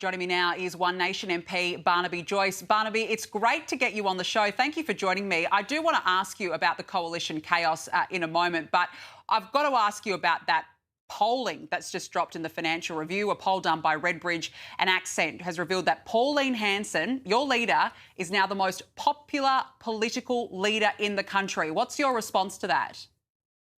Joining me now is One Nation MP Barnaby Joyce. Barnaby, it's great to get you on the show. Thank you for joining me. I do want to ask you about the coalition chaos in a moment, but I've got to ask you about that polling that's just dropped in the Financial Review. A poll done by Redbridge and Accent has revealed that Pauline Hanson, your leader, is now the most popular political leader in the country. What's your response to that?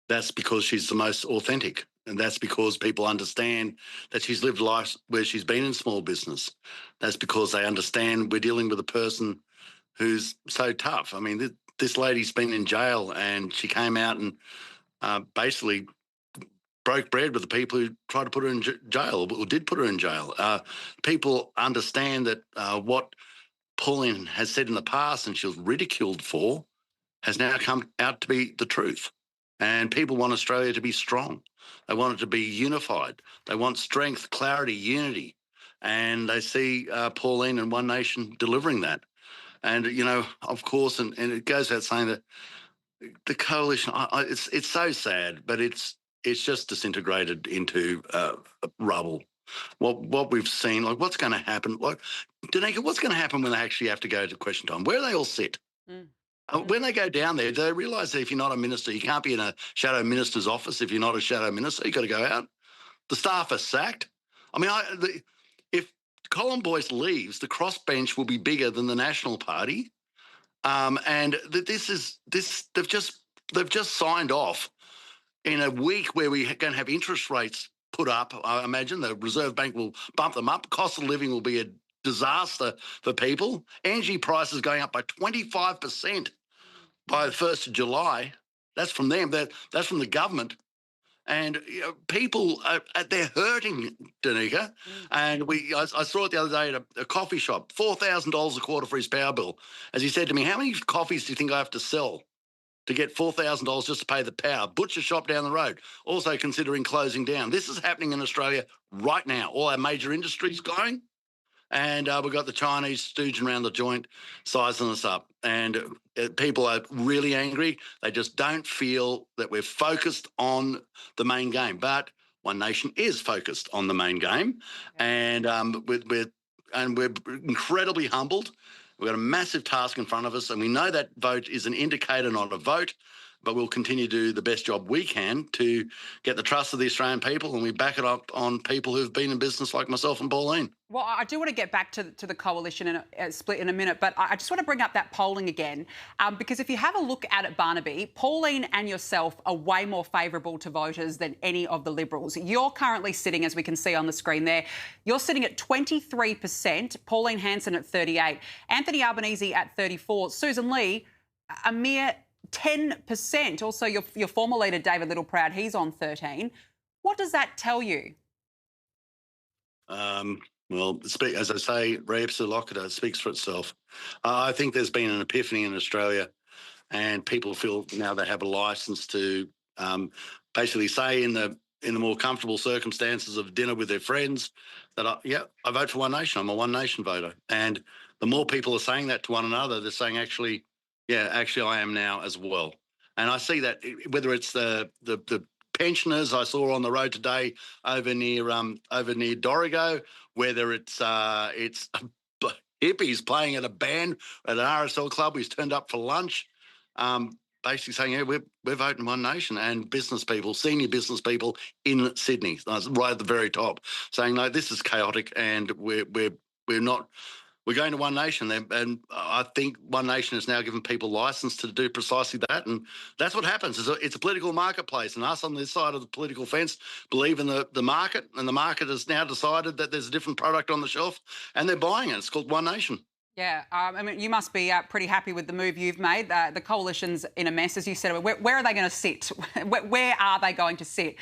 That's because she's the most authentic. And that's because people understand that she's lived life where she's been in small business. That's because they understand we're dealing with a person who's so tough. I mean, this lady's been in jail and she came out and basically broke bread with the people who tried to put her in jail or did put her in jail. People understand that what Pauline has said in the past and she was ridiculed for has now come out to be the truth. And people want Australia to be strong. They want it to be unified. They want strength, clarity, unity. And they see Pauline and One Nation delivering that. And, you know, of course, and it goes without saying that the coalition, it's so sad, but it's just disintegrated into rubble. What we've seen, like what's going to happen? Like, Danica, what's going to happen when they actually have to go to question time? Where do they all sit? When they go down there, do they realise that if you're not a minister, you can't be in a shadow minister's office if you're not a shadow minister? You've got to go out. The staff are sacked. I mean, if Colin Boyce leaves, the crossbench will be bigger than the National Party. And they've just signed off in a week where we're going to have interest rates put up. I imagine the Reserve Bank will bump them up. Cost of living will be a disaster for people. Energy prices going up by 25% by the 1st of July. That's from them. That's from the government. And you know, people, they're hurting, Danica. And I saw it the other day at a coffee shop, $4,000 a quarter for his power bill. As he said to me, how many coffees do you think I have to sell to get $4,000 just to pay the power? Butcher shop down the road, also considering closing down. This is happening in Australia right now. All our major industries going. And we've got the Chinese stooging around the joint, sizing us up. And people are really angry. They just don't feel that we're focused on the main game. But One Nation is focused on the main game. And we're incredibly humbled. We've got a massive task in front of us, and we know that vote is an indicator, not a vote. But we'll continue to do the best job we can to get the trust of the Australian people, and we back it up on people who've been in business like myself and Pauline. Well, I do want to get back to the coalition and split in a minute, but I just want to bring up that polling again, because if you have a look at it, Barnaby, Pauline and yourself are way more favourable to voters than any of the Liberals. You're currently sitting, as we can see on the screen there, you're sitting at 23%, Pauline Hanson at 38%, Anthony Albanese at 34%, Susan Lee, a mere 10%. Also, your former leader, David Littleproud, he's on 13%. What does that tell you? Well, as I say, re ipsa loquitur, it speaks for itself. I think there's been an epiphany in Australia, and people feel now they have a licence to basically say in the more comfortable circumstances of dinner with their friends that, I vote for One Nation. I'm a One Nation voter. And the more people are saying that to one another, they're saying, actually, I am now as well. And I see that whether it's the pensioners I saw on the road today over near Dorrigo, whether it's hippies playing at a band at an RSL club who's turned up for lunch, basically saying, we're voting One Nation, and business people, senior business people in Sydney, right at the very top, saying, no, this is chaotic and we're not. We're going to One Nation, and I think One Nation has now given people licence to do precisely that, and that's what happens. It's a political marketplace, and us on this side of the political fence believe in the market, and the market has now decided that there's a different product on the shelf, and they're buying it. It's called One Nation. Yeah, I mean, you must be pretty happy with the move you've made. The coalition's in a mess, as you said. Where are they going to sit? Where are they going to sit?